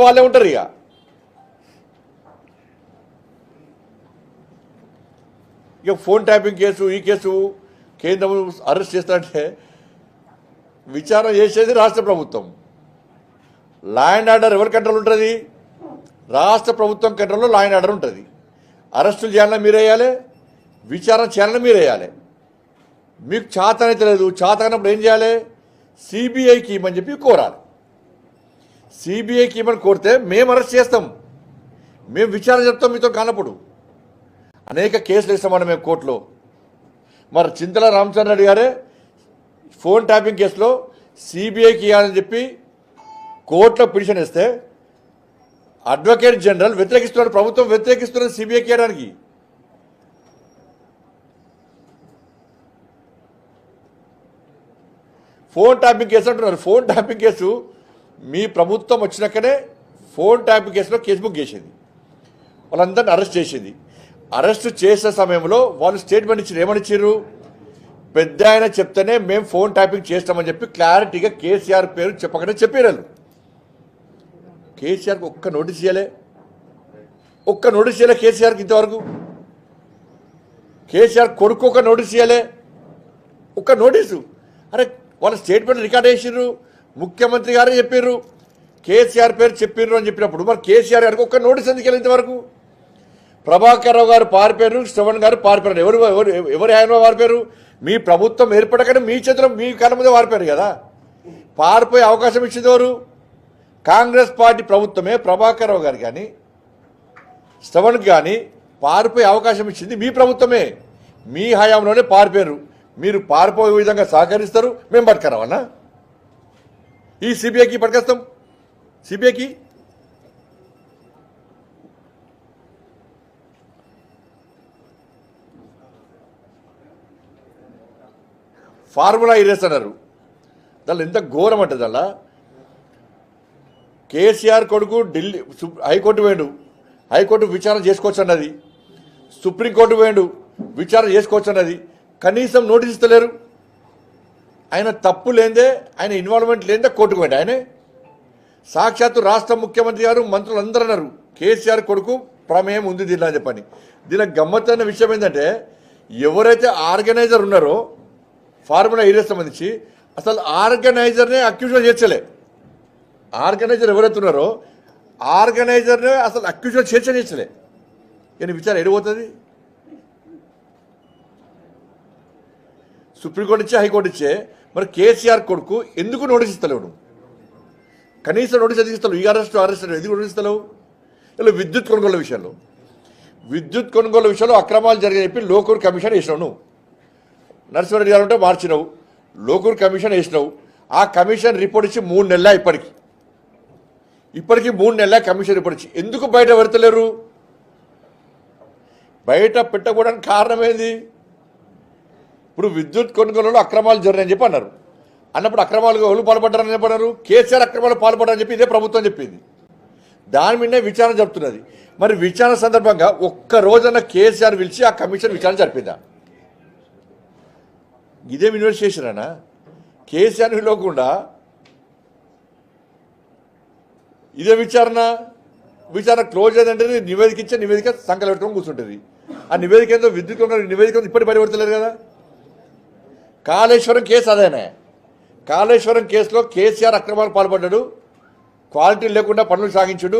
వాళ్ళే ఉంటారు. ఇక ఫోన్ ట్యాపింగ్ కేసు ఈ కేసు కేంద్రం అరెస్ట్ చేస్తారంటే విచారణ చేసేది రాష్ట్ర ప్రభుత్వం. లా అండ్ ఆర్డర్ ఎవరి కంట్రోల్ ఉంటుంది? రాష్ట్ర ప్రభుత్వం కంట్రోల్లో లా అండ్ ఆర్డర్ ఉంటుంది. అరెస్టులు చేయాలన్నా మీరే వేయాలి, విచారణ చేయాలన్నా మీరే వేయాలి. మీకు చేతనైతే లేదు, చేతనప్పుడు ఏం చేయాలి? సిబిఐకి ఇవ్వమని చెప్పి కోరాలి. సిబిఐకి ఇవ్వమని కోరితే మేము అరెస్ట్ చేస్తాం, మేము విచారణ చెప్తాం మీతో కానప్పుడు. అనేక కేసులు ఇస్తామన్నా మేము కోర్టులో. మరి చింతల రామచంద్ర రెడ్డి గారే ఫోన్ ట్యాపింగ్ కేసులో సిబిఐకి ఇవ్వాలని చెప్పి కోర్టులో పిటిషన్ ఇస్తే అడ్వకేట్ జనరల్ వ్యతిరేకిస్తున్నారు, ప్రభుత్వం వ్యతిరేకిస్తున్నది సిబిఐకి ఇవ్వడానికి. ఫోన్ ట్యాపింగ్ కేసు అంటున్నారు. ఫోన్ ట్యాపింగ్ కేసు మీ ప్రభుత్వం వచ్చినాకనే ఫోన్ ట్యాపింగ్ కేసులో కేసు బుక్ చేసింది, వాళ్ళందరినీ అరెస్ట్ చేసింది. అరెస్ట్ చేసే సమయంలో వాళ్ళు స్టేట్మెంట్ ఇచ్చారు. ఏమని ఇచ్చారు? పెద్ద ఆయన చెప్తేనే మేము ఫోన్ ట్యాపింగ్ చేస్తామని చెప్పి క్లారిటీగా కేసీఆర్ పేరు చెప్పకనే చెప్పారు. కేసీఆర్కి ఒక్క నోటీస్ ఇవ్వలే, ఒక్క నోటీస్ ఇవ్వలే కేసీఆర్కి ఇంతవరకు. కేసీఆర్ కొడుకు ఒక నోటీస్ ఇవ్వలే, ఒక్క నోటీసు. అరే వాళ్ళ స్టేట్మెంట్ రికార్డ్ చేసిర్రు, ముఖ్యమంత్రి గారే చెప్పారు, కేసీఆర్ పేరు చెప్పిర్రు అని చెప్పినప్పుడు మరి కేసీఆర్ గారికి ఒక్క నోటీస్ ఎందుకు వెళ్ళి ఇంతవరకు? ప్రభాకర్ రావు గారు పారిపోయారు, శ్రవణ్ గారు పారిపోయారు. ఎవరు ఆయన పారిపోయారు? మీ ప్రభుత్వం ఏర్పడకనే మీ చేతిలో మీ కళ్ళ మీద పారిపోయారు కదా. పారిపోయే అవకాశం ఇచ్చింది ఎవరు? కాంగ్రెస్ పార్టీ ప్రభుత్వమే. ప్రభాకర్ రావు గారు కానీ శ్రవణ్ కానీ పారిపోయే అవకాశం ఇచ్చింది మీ ప్రభుత్వమే. మీ హయాంలోనే పారిపోయారు. మీరు పారిపోయే విధంగా సహకరిస్తారు, మేము పట్టుకురావన్నా? ఈ సిబిఐకి పట్టుకొస్తాం. సిబిఐకి ఫార్ములా ఇరేస్ అన్నారు. దానిలో ఎంత ఘోరం అంటే దానిలో కేసీఆర్ కొడుకు ఢిల్లీ హైకోర్టు పోయాడు, హైకోర్టు విచారణ చేసుకోవచ్చు అన్నది. సుప్రీంకోర్టు పోయాడు, విచారణ చేసుకోవచ్చు అన్నది. కనీసం నోటీస్ ఇస్తలేరు. ఆయన తప్పు లేదే, ఆయన ఇన్వాల్వ్మెంట్ లేదే కోర్టుకు పోయాడు. ఆయనే సాక్షాత్తు రాష్ట్ర ముఖ్యమంత్రి గారు మంత్రులు అందరూ అన్నారు కేసీఆర్ కొడుకు ప్రమేయం ఉంది దీనిలో అని చెప్పని. దీనికి గమ్మత్తైన విషయం ఏంటంటే ఎవరైతే ఆర్గనైజర్ ఉన్నారో ఫార్ములా ఈరేస్ సంబంధించి అసలు ఆర్గనైజర్నే అక్యూజువల్ చేర్చలే. ఆర్గనైజర్ ఎవరైతే ఉన్నారో ఆర్గనైజర్నే అసలు అక్యూజువల్ చేర్చలే. కానీ విచారణ ఎడిపోతుంది? సుప్రీంకోర్టు ఇచ్చే, హైకోర్టు ఇచ్చే. మరి కేసీఆర్ కొడుకు ఎందుకు నోటీస్ ఇస్తలేవు? కనీసం నోటీస్ ఎందుకు ఇస్తలేవు? ఈ అరెస్ట్ ఎందుకు నోటీస్ ఇస్తలేవు? ఇలా విద్యుత్ కొనుగోలు విషయంలో, విద్యుత్ కొనుగోలు విషయంలో అక్రమాలు జరిగాయని చెప్పి లోకూర్ కమిషన్ వేసినావు. నువ్వు నరసింహారెడ్డి గారు ఉంటే మార్చినావు, లోకూర్ కమిషన్ వేసినావు. ఆ కమిషన్ రిపోర్ట్ ఇచ్చి 3 నెలల ఇప్పటికీ 3 నెలల కమిషన్ రిపోర్ట్ ఇచ్చి ఎందుకు బయట పెడతలేరు? బయట పెట్టకపోవడానికి కారణం ఏంది? ఇప్పుడు విద్యుత్ కొనుగోలులో అక్రమాలు జరిగాయని చెప్పి అన్నారు. అన్నప్పుడు అక్రమాలు ఎవరు పాల్పడ్డారని చెప్పన్నారు? కేసీఆర్ అక్రమాలు పాల్పడ్డారని చెప్పి ఇదే ప్రభుత్వం చెప్పింది. దాని మీదనే విచారణ జరుపుతున్నది. మరి విచారణ సందర్భంగా ఒక్క రోజన్న కేసీఆర్ పిలిచి ఆ కమిషన్ విచారణ జరిపిందా? ఇదే ఇన్వెస్టిగేషన్ అనా? కేసీఆర్ పిలవకుండా ఇదే విచారణ క్లోజ్ అయిందంటే నివేదిక ఇచ్చే నివేదిక సంకలం పెట్టుకొని కూర్చుంటుంది. ఆ నివేదిక ఏందో విద్యుత్ నివేదిక ఇప్పటి పరిపెడతలేరు కదా. కాళేశ్వరం కేసు అదేనే. కాళేశ్వరం కేసులో కేసీఆర్ అక్రమాలు పాల్పడ్డాడు, క్వాలిటీ లేకుండా పనులు సాగించుడు,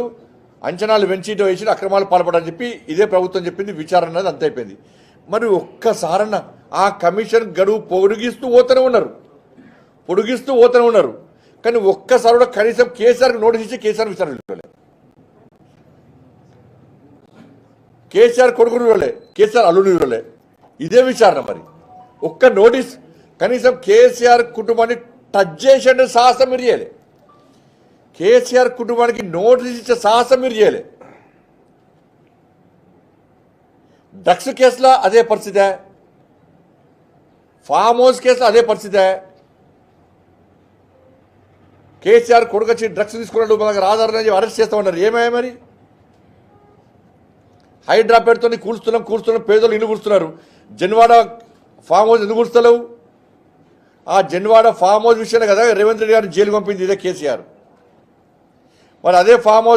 అంచనాలు పెంచిటో వేసి అక్రమాలు పాల్పడని చెప్పి ఇదే ప్రభుత్వం చెప్పింది. విచారణ అనేది అంత అయిపోయింది. మరి ఒక్కసారన్న ఆ కమిషన్ గడువు పొడిగిస్తూ పోతూనే ఉన్నారు. కానీ ఒక్కసారి కూడా కనీసం కేసీఆర్కి నోటీస్ ఇచ్చి కేసీఆర్ విచారణ వెళ్ళలేదు. కేసీఆర్ కొడుకుని వెళ్ళలే, కేసీఆర్ అల్లుని వెళ్ళలే. ఇదే విచారణ. మరి ఒక్క నోటీస్ కనీసం కేసీఆర్ కుటుంబాన్ని టచ్ చేసే సాహసం మీరు చేయలే. కేసీఆర్ కుటుంబానికి నోటీస్ ఇచ్చే సాహసం మీరు చేయలే. డ్రగ్స్ కేసులో అదే పరిస్థితే, ఫామ్ హౌస్ కేసులో అదే పరిస్థితే. కేసీఆర్ కొడుకు వచ్చి డ్రగ్స్ తీసుకున్నాడు, మనకు ఆధారం అరెస్ట్ చేస్తామన్నారు. ఏమయ్యా మరి? హైడ్రా పేరుతో కూల్స్తున్నాం పేదలు ఇల్లు కూర్చున్నారు. జన్వాడ ఫామ్ హౌస్ ఎందుకు కూర్చలేవు? ఆ జన్వాడ ఫామ్ హౌస్ విషయాన్ని కదా రేవంత్ రెడ్డి గారిని జైలు పంపింది ఇదే కేసీఆర్. మరి అదే ఫామ్ హౌస్